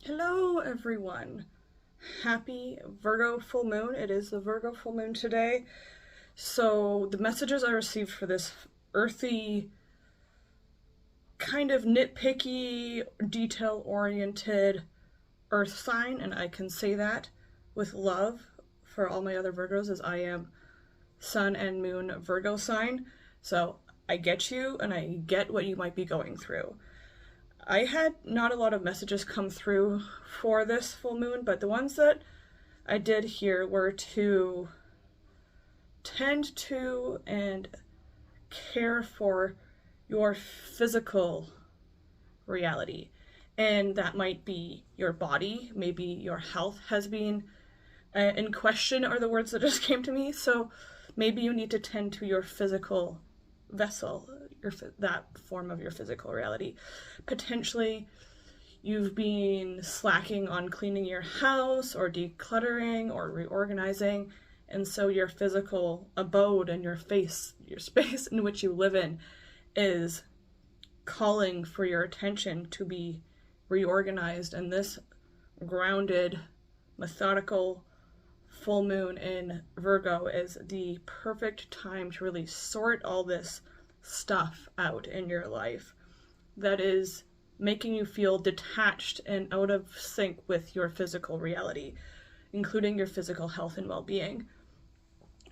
Hello everyone. Happy Virgo full moon. It is the Virgo full moon today. So the messages I received for this earthy, kind of nitpicky, detail-oriented earth sign, and I can say that with love for all my other Virgos as I am sun and moon Virgo sign. So I get you and I get what you might be going through. I had not a lot of messages come through for this full moon, but the ones that I did hear were to tend to and care for your physical reality. And that might be your body, maybe your health has been in question, are the words that just came to me. So maybe you need to tend to your physical vessel, that form of your physical reality. Potentially, you've been slacking on cleaning your house or decluttering or reorganizing, and so your physical abode and your space in which you live in is calling for your attention to be reorganized. And this grounded, methodical full moon in Virgo is the perfect time to really sort all this stuff out in your life that is making you feel detached and out of sync with your physical reality, including your physical health and well-being.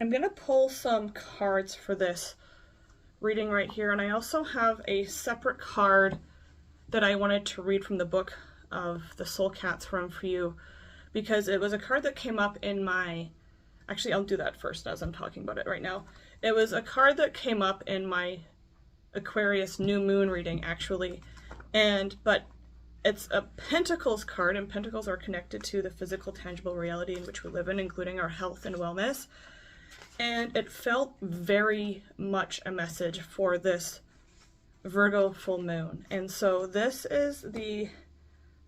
I'm going to pull some cards for this reading right here, and I also have a separate card that I wanted to read from the book of the Soul Cats from for you, because it was a card that came up in my... Actually, I'll do that first as I'm talking about it right now. It was a card that came up in my Aquarius new moon reading, actually. But it's a Pentacles card, and Pentacles are connected to the physical, tangible reality in which we live in, including our health and wellness. And it felt very much a message for this Virgo full moon. And so this is the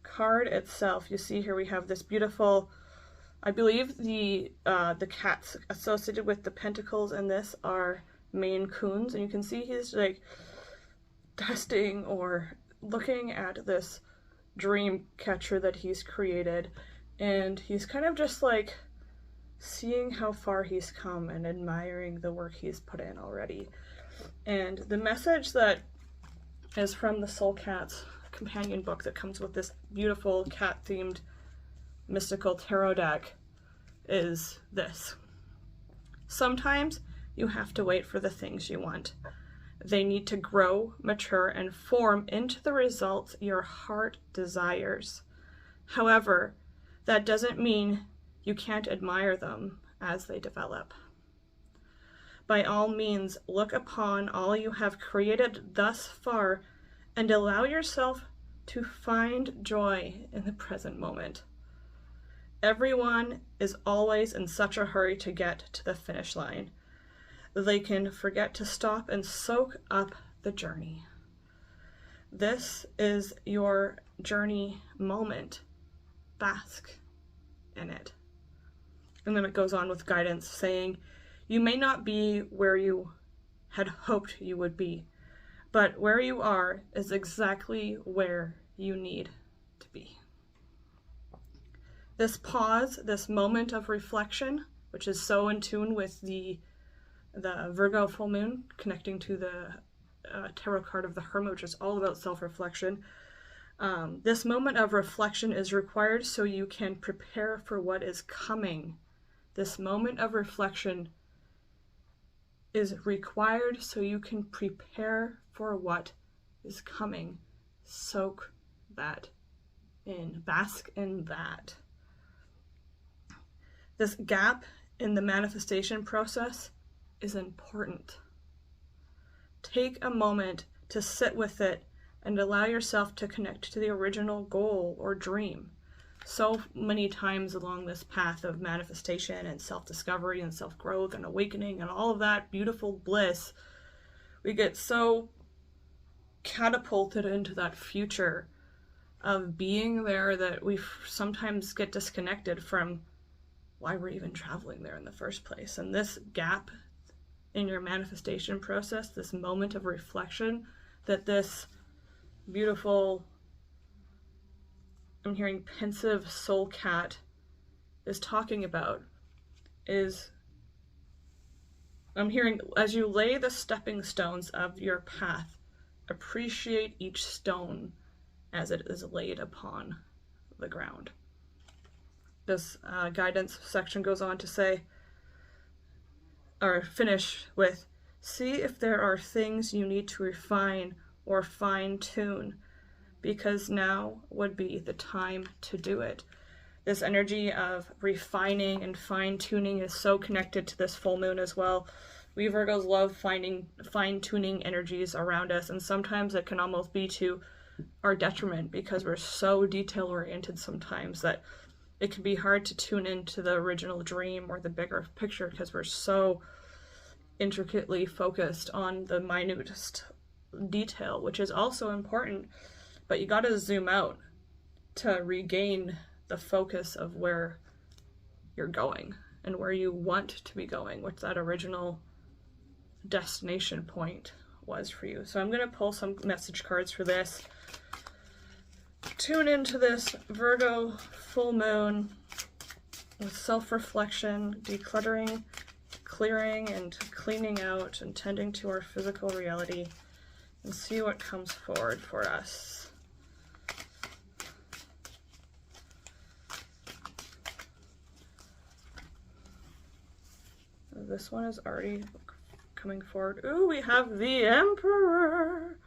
card itself. You see here we have this beautiful... I believe the cats associated with the pentacles in this are Maine Coons, and you can see he's like dusting or looking at this dream catcher that he's created, and he's kind of just like seeing how far he's come and admiring the work he's put in already. And the message that is from the Soul Cats companion book that comes with this beautiful cat-themed mystical tarot deck is this: sometimes you have to wait for the things you want. They need to grow, mature, and form into the results your heart desires. However, that doesn't mean you can't admire them as they develop. By all means, look upon all you have created thus far and allow yourself to find joy in the present moment. Everyone is always in such a hurry to get to the finish line. They can forget to stop and soak up the journey. This is your journey moment. Bask in it. And then it goes on with guidance saying, you may not be where you had hoped you would be, but where you are is exactly where you need to be. This pause, this moment of reflection, which is so in tune with the Virgo full moon, connecting to the tarot card of the Hermit, which is all about self-reflection. This moment of reflection is required so you can prepare for what is coming. This moment of reflection is required so you can prepare for what is coming. Soak that in. Bask in that. This gap in the manifestation process is important. Take a moment to sit with it and allow yourself to connect to the original goal or dream. So many times along this path of manifestation and self-discovery and self-growth and awakening and all of that beautiful bliss, we get so catapulted into that future of being there that we sometimes get disconnected from why we're even traveling there in the first place. And this gap in your manifestation process, this moment of reflection that this beautiful I'm hearing pensive soul cat is talking about is, I'm hearing, as you lay the stepping stones of your path, appreciate each stone as it is laid upon the ground. This guidance section goes on to say, or finish with, see if there are things you need to refine or fine-tune, because now would be the time to do it. This energy of refining and fine-tuning is so connected to this full moon as well. We Virgos love finding fine-tuning energies around us, and sometimes it can almost be to our detriment because we're so detail-oriented sometimes that it can be hard to tune into the original dream or the bigger picture because we're so intricately focused on the minutest detail, which is also important, but you got to zoom out to regain the focus of where you're going and where you want to be going, what that original destination point was for you. So I'm going to pull some message cards for this. Tune into this Virgo full moon with self-reflection, decluttering, clearing and cleaning out and tending to our physical reality, and see what comes forward for us. This one is already coming forward. Ooh, we have the Emperor.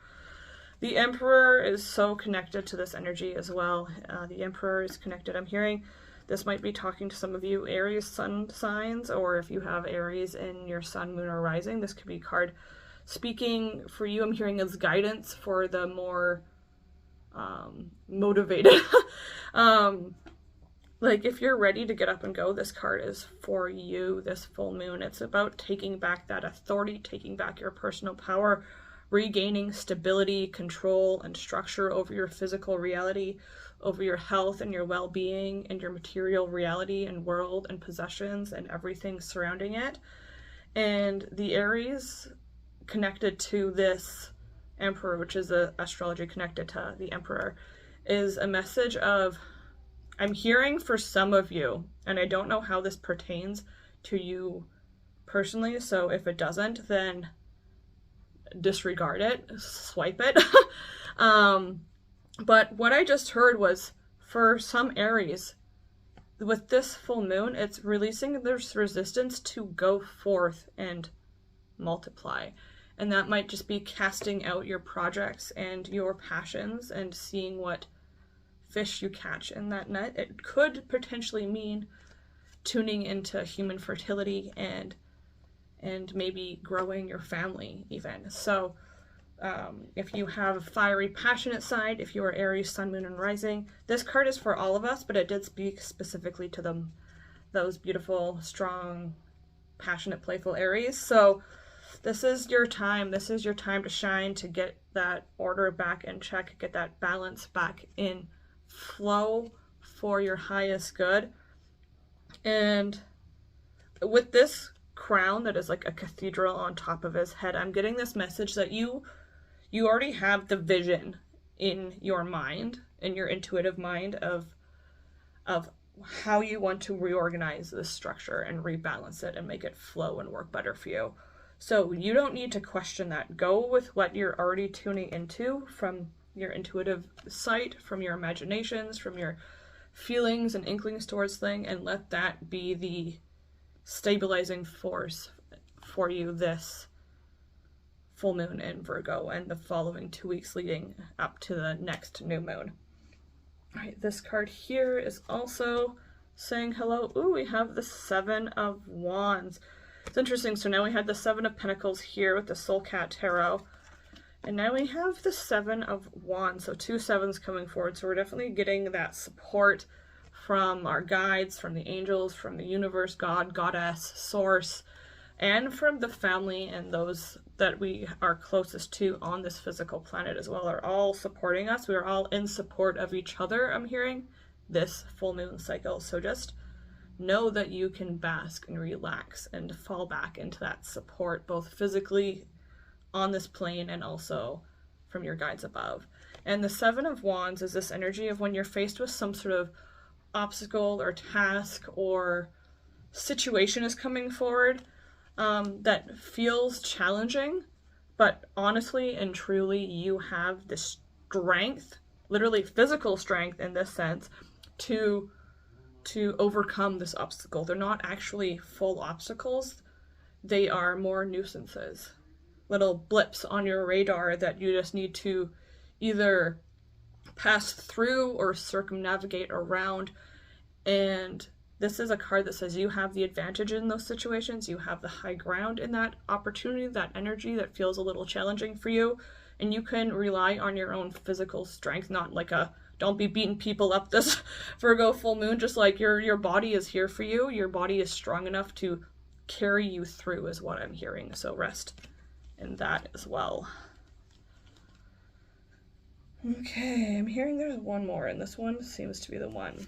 The Emperor is so connected to this energy as well. The Emperor is connected. I'm hearing this might be talking to some of you Aries sun signs, or if you have Aries in your sun, moon, or rising, this could be card speaking for you. I'm hearing as guidance for the more motivated. Like if you're ready to get up and go, this card is for you, this full moon. It's about taking back that authority, taking back your personal power, regaining stability, control, and structure over your physical reality, over your health and your well-being and your material reality and world and possessions and everything surrounding it. And the Aries connected to this Emperor, which is the astrology connected to the Emperor, is a message of, I'm hearing for some of you, and I don't know how this pertains to you personally, so if it doesn't, then disregard it, swipe it. But what I just heard was, for some Aries, with this full moon, it's releasing this resistance to go forth and multiply. And that might just be casting out your projects and your passions and seeing what fish you catch in that net. It could potentially mean tuning into human fertility and maybe growing your family even. So if you have a fiery, passionate side, if you are Aries, sun, moon, and rising, this card is for all of us, but it did speak specifically to them, those beautiful, strong, passionate, playful Aries. So this is your time. This is your time to shine, to get that order back in check, get that balance back in flow for your highest good. And with this crown that is like a cathedral on top of his head, I'm getting this message that you already have the vision in your mind, in your intuitive mind, of how you want to reorganize this structure and rebalance it and make it flow and work better for you. So you don't need to question that. Go with what you're already tuning into from your intuitive sight, from your imaginations, from your feelings and inklings towards things, and let that be the stabilizing force for you this full moon in Virgo and the following 2 weeks leading up to the next new moon. All right, this card here is also saying hello. Ooh, we have the Seven of Wands. It's interesting. So now we had the Seven of Pentacles here with the Soul Cat Tarot. And now we have the Seven of Wands. So 2 sevens coming forward. So we're definitely getting that support from our guides, from the angels, from the universe, God, goddess, source, and from the family and those that we are closest to on this physical planet as well are all supporting us. We are all in support of each other, I'm hearing, this full moon cycle. So just know that you can bask and relax and fall back into that support, both physically on this plane and also from your guides above. And the Seven of Wands is this energy of when you're faced with some sort of obstacle or task or situation is coming forward that feels challenging, but honestly and truly you have the strength, literally physical strength in this sense, to overcome this obstacle. They're not actually full obstacles. They are more nuisances, little blips on your radar that you just need to either pass through or circumnavigate around. And this is a card that says you have the advantage in those situations. You have the high ground in that opportunity, that energy that feels a little challenging for you. And you can rely on your own physical strength, not like a don't be beating people up this Virgo full moon, just like your body is here for you. Your body is strong enough to carry you through is what I'm hearing. So rest in that as well. Okay, I'm hearing there's one more, and this one seems to be the one.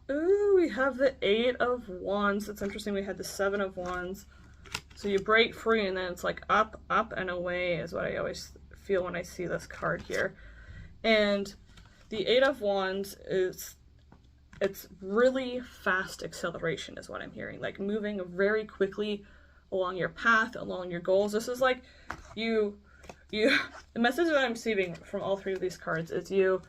Ooh, we have the Eight of Wands. It's interesting, we had the Seven of Wands. So you break free and then it's like up, up, and away is what I always feel when I see this card here. And the Eight of Wands is, it's really fast acceleration is what I'm hearing. Like moving very quickly along your path, along your goals. This is like the message that I'm receiving from all three of these cards is you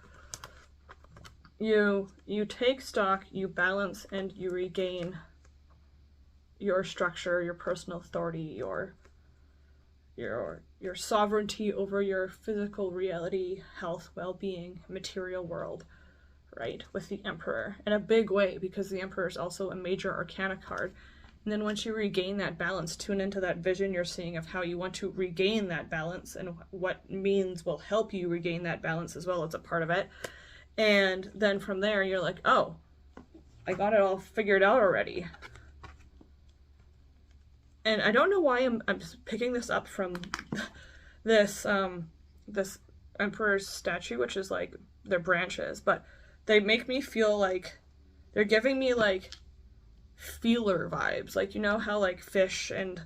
take stock, you balance, and you regain your structure, your personal authority, your sovereignty over your physical reality, health, well-being, material world, right? With the Emperor in a big way, because the Emperor is also a major arcana card. And then once you regain that balance, tune into that vision you're seeing of how you want to regain that balance and what means will help you regain that balance as well. It's a part of it. And then from there, you're like, oh, I got it all figured out already. And I don't know why I'm just picking this up from this this Emperor's statue, which is like their branches, but they make me feel like they're giving me like feeler vibes. Like, you know how like fish and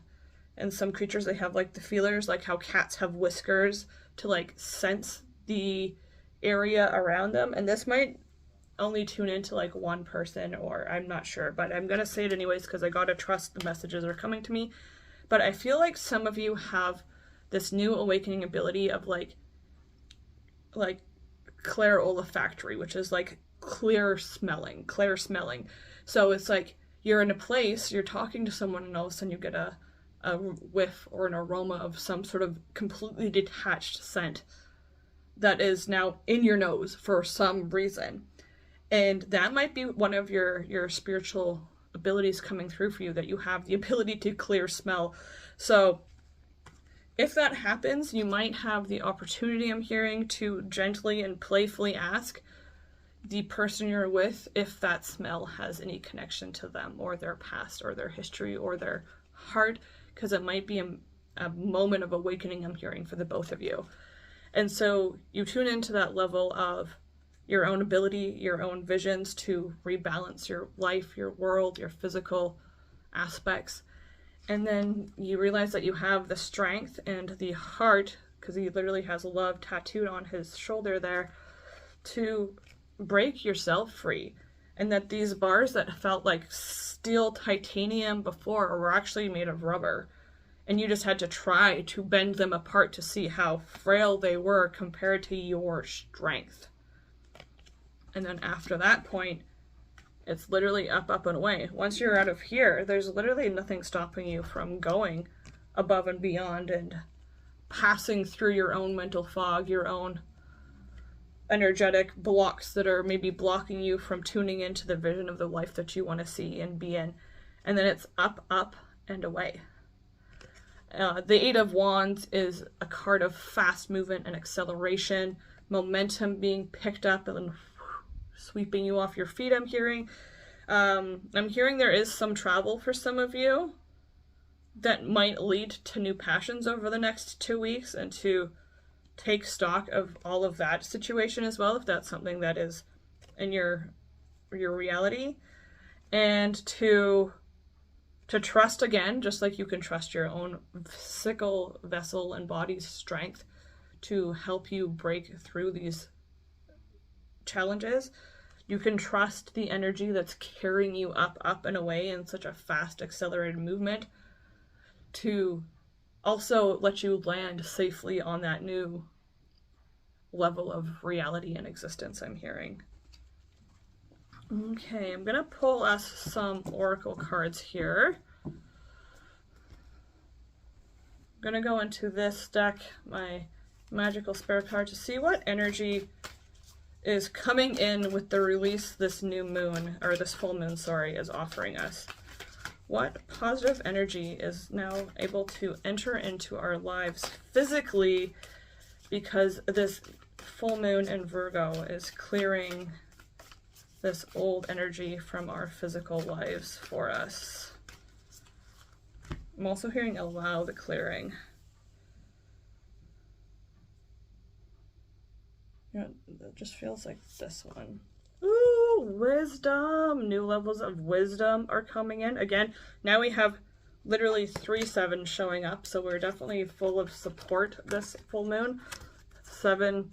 some creatures, they have like the feelers, like how cats have whiskers to like sense the area around them. And this might only tune into like one person, or I'm not sure, but I'm gonna say it anyways because I gotta trust the messages are coming to me. But I feel like some of you have this new awakening ability of like clair olfactory, which is like clear smelling. So it's like you're in a place, you're talking to someone, and all of a sudden you get a whiff or an aroma of some sort of completely detached scent that is now in your nose for some reason. And that might be one of your spiritual abilities coming through for you, that you have the ability to clear smell. So if that happens, you might have the opportunity, I'm hearing, to gently and playfully ask the person you're with if that smell has any connection to them or their past or their history or their heart, because it might be a moment of awakening, I'm hearing, for the both of you. And so you tune into that level of your own ability, your own visions to rebalance your life, your world, your physical aspects. And then you realize that you have the strength and the heart, because he literally has love tattooed on his shoulder there, to break yourself free. And that these bars that felt like steel titanium before were actually made of rubber. And you just had to try to bend them apart to see how frail they were compared to your strength. And then after that point, it's literally up, up, and away. Once you're out of here, there's literally nothing stopping you from going above and beyond and passing through your own mental fog, your own energetic blocks that are maybe blocking you from tuning into the vision of the life that you want to see and be in. And then it's up, up, and away. The Eight of Wands is a card of fast movement and acceleration, momentum being picked up and sweeping you off your feet, I'm hearing. I'm hearing there is some travel for some of you that might lead to new passions over the next 2 weeks, and to take stock of all of that situation as well, if that's something that is in your reality. And to trust again, just like you can trust your own physical vessel and body's strength, to help you break through these challenges. You can trust the energy that's carrying you up and away in such a fast, accelerated movement to also let you land safely on that new level of reality and existence, I'm hearing. Okay, I'm gonna pull us some oracle cards here. I'm gonna go into this deck, my magical spirit card, to see what energy is coming in with the release this new moon, or this full moon, sorry, is offering us. What positive energy is now able to enter into our lives physically, because this full moon in Virgo is clearing this old energy from our physical lives for us. I'm also hearing allow the clearing. You know, it just feels like this one. Ooh, wisdom! New levels of wisdom are coming in. Again, now we have literally 3 sevens showing up, so we're definitely full of support this full moon. 7,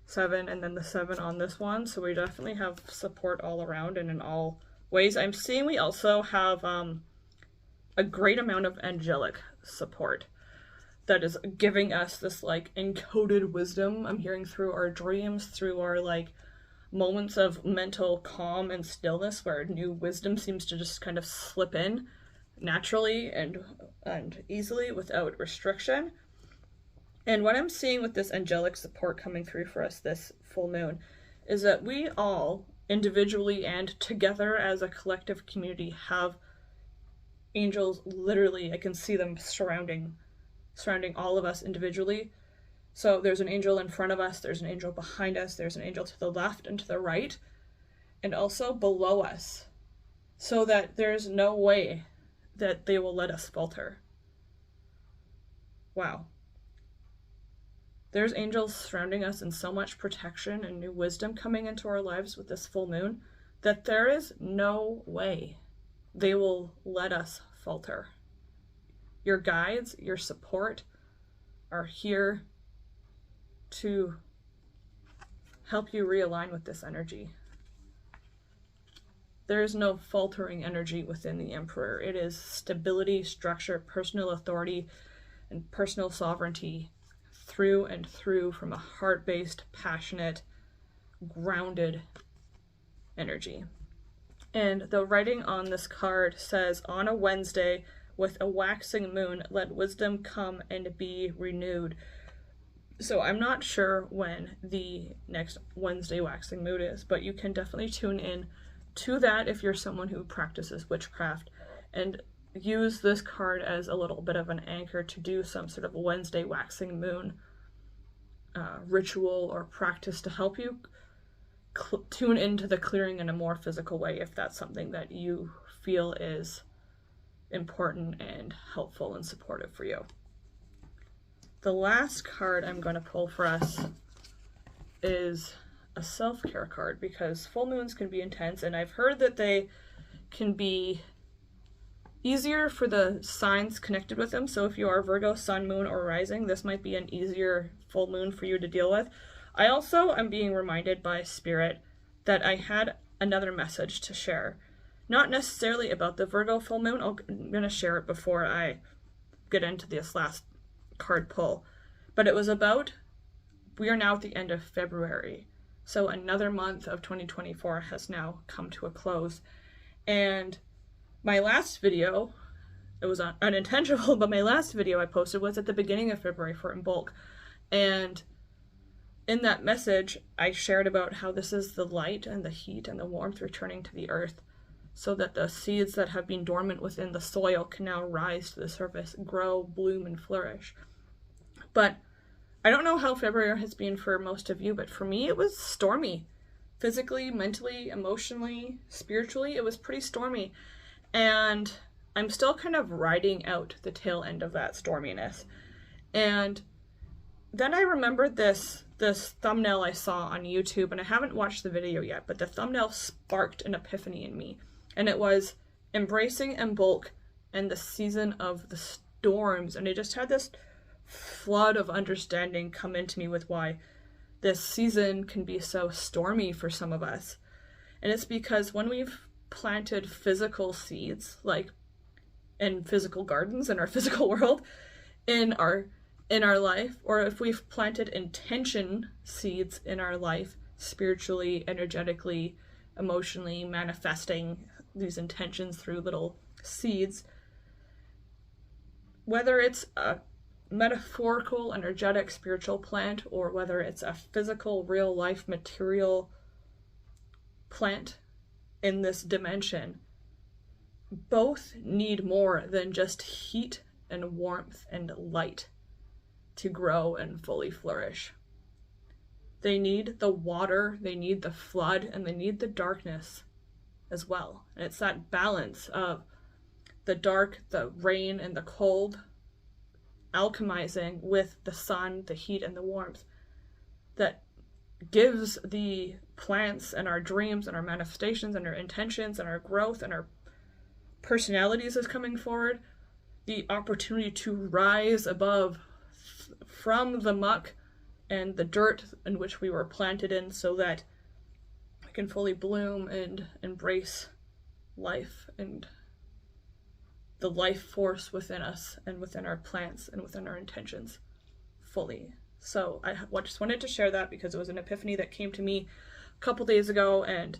7, and then the 7 on this one. So we definitely have support all around and in all ways. I'm seeing we also have a great amount of angelic support that is giving us this like encoded wisdom. I'm hearing through our dreams, through our like moments of mental calm and stillness, where new wisdom seems to just kind of slip in naturally and easily without restriction. And what I'm seeing with this angelic support coming through for us this full moon is that we all, individually and together as a collective community, have angels. Literally, I can see them surrounding all of us individually. So there's an angel in front of us, there's an angel behind us, there's an angel to the left and to the right, and also below us, so that there's no way that they will let us falter. Wow. There's angels surrounding us and so much protection and new wisdom coming into our lives with this full moon that there is no way they will let us falter. Your guides, your support are here to help you realign with this energy. There is no faltering energy within the Emperor. It is stability, structure, personal authority, and personal sovereignty through and through, from a heart-based, passionate, grounded energy. And the writing on this card says, on a Wednesday with a waxing moon, let wisdom come and be renewed. So I'm not sure when the next Wednesday waxing moon is, but you can definitely tune in to that if you're someone who practices witchcraft, and use this card as a little bit of an anchor to do some sort of Wednesday waxing moon ritual or practice to help you tune into the clearing in a more physical way, if that's something that you feel is important and helpful and supportive for you. The last card I'm going to pull for us is a self-care card, because full moons can be intense, and I've heard that they can be easier for the signs connected with them. So if you are Virgo, sun, moon, or rising, this might be an easier full moon for you to deal with. I also am being reminded by Spirit that I had another message to share. Not necessarily about the Virgo full moon. I'm going to share it before I get into this last card pull. But it was about, we are now at the end of February. So another month of 2024 has now come to a close. And my last video, it was unintentional, but my last video I posted was at the beginning of February for In Bulk. And in that message, I shared about how this is the light and the heat and the warmth returning to the earth, so that the seeds that have been dormant within the soil can now rise to the surface, grow, bloom, and flourish. But I don't know how February has been for most of you, but for me it was stormy. Physically, mentally, emotionally, spiritually, it was pretty stormy. And I'm still kind of riding out the tail end of that storminess. And then I remembered this thumbnail I saw on YouTube, and I haven't watched the video yet, but the thumbnail sparked an epiphany in me. And it was embracing In Bulk and the season of the storms. And I just had this flood of understanding come into me with why this season can be so stormy for some of us. And it's because when we've planted physical seeds, like in physical gardens in our physical world, in our life, or if we've planted intention seeds in our life, spiritually, energetically, emotionally, manifesting these intentions through little seeds, whether it's a metaphorical, energetic, spiritual plant, or whether it's a physical, real life, material plant in this dimension, both need more than just heat and warmth and light to grow and fully flourish. They need the water, they need the flood, and they need the darkness as well. And it's that balance of the dark, the rain, and the cold alchemizing with the sun, the heat, and the warmth that gives the plants and our dreams and our manifestations and our intentions and our growth and our personalities as coming forward the opportunity to rise above from the muck and the dirt in which we were planted in, so that we can fully bloom and embrace life and the life force within us and within our plants and within our intentions fully. So I just wanted to share that because it was an epiphany that came to me a couple days ago, and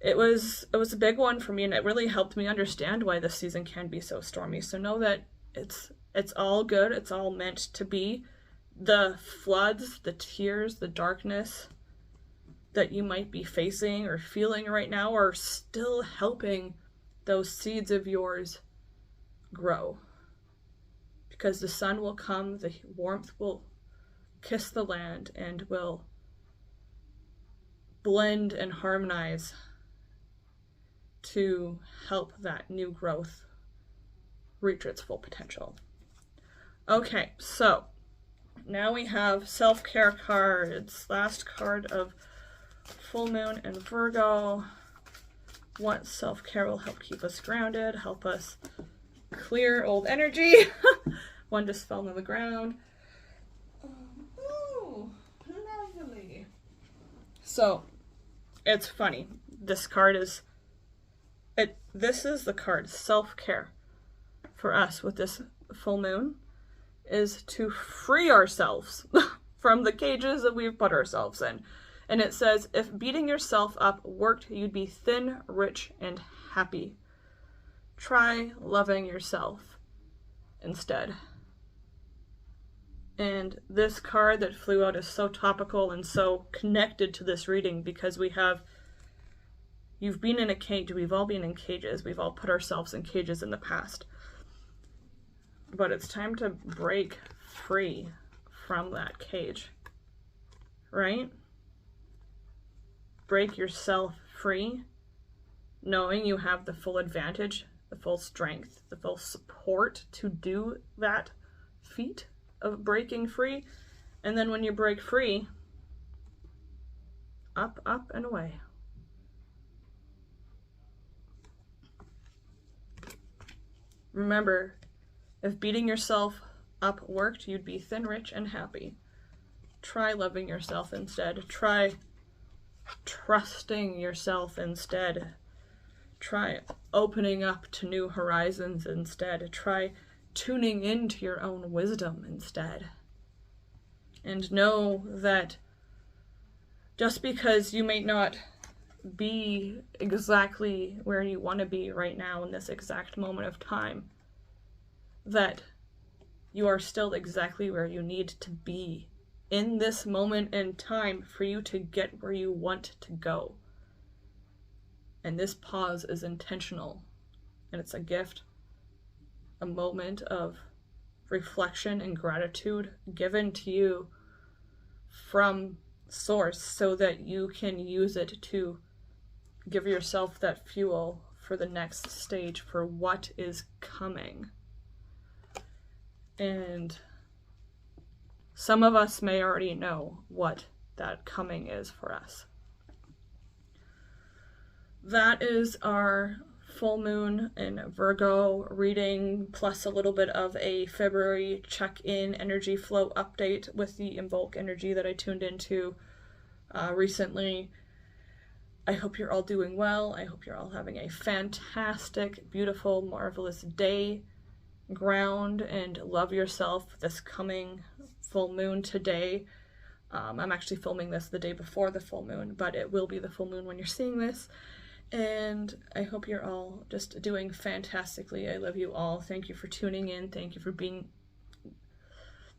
it was a big one for me, and it really helped me understand why this season can be so stormy. So know that it's all good, it's all meant to be. The floods, the tears, the darkness that you might be facing or feeling right now are still helping those seeds of yours grow. Because the sun will come, the warmth will kiss the land, and will blend and harmonize to help that new growth reach its full potential. Okay, so now we have self-care cards. Last card of full moon and Virgo. What self-care will help keep us grounded, help us clear old energy. One just fell on the ground. Oh, lovely. So, it's funny. This card is, this is the card, self-care, for us with this full moon, is to free ourselves from the cages that we've put ourselves in. And it says, if beating yourself up worked, you'd be thin, rich, and happy. Try loving yourself instead. And this card that flew out is so topical and so connected to this reading, because you've been in a cage, we've all been in cages, we've all put ourselves in cages in the past. But it's time to break free from that cage, right? Break yourself free, knowing you have the full advantage, the full strength, the full support to do that feat of breaking free. And then when you break free, up, up, and away. Remember, if beating yourself up worked, you'd be thin, rich, and happy. Try loving yourself instead. Try trusting yourself instead. Try opening up to new horizons instead. Try tuning into your own wisdom instead. And know that just because you may not be exactly where you want to be right now in this exact moment of time, that you are still exactly where you need to be in this moment in time for you to get where you want to go. And this pause is intentional, and it's a gift, a moment of reflection and gratitude given to you from Source, so that you can use it to give yourself that fuel for the next stage, for what is coming. And some of us may already know what that coming is for us. That is our full moon in Virgo reading, plus a little bit of a February check-in energy flow update with the Invoke energy that I tuned into recently. I hope you're all doing well. I hope you're all having a fantastic, beautiful, marvelous day. Ground and love yourself this coming full moon today. I'm actually filming this the day before the full moon, but it will be the full moon when you're seeing this. And I hope you're all just doing fantastically. I love you all. Thank you for tuning in. Thank you for being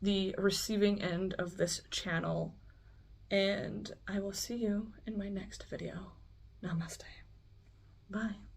the receiving end of this channel. And I will see you in my next video. Namaste. Bye.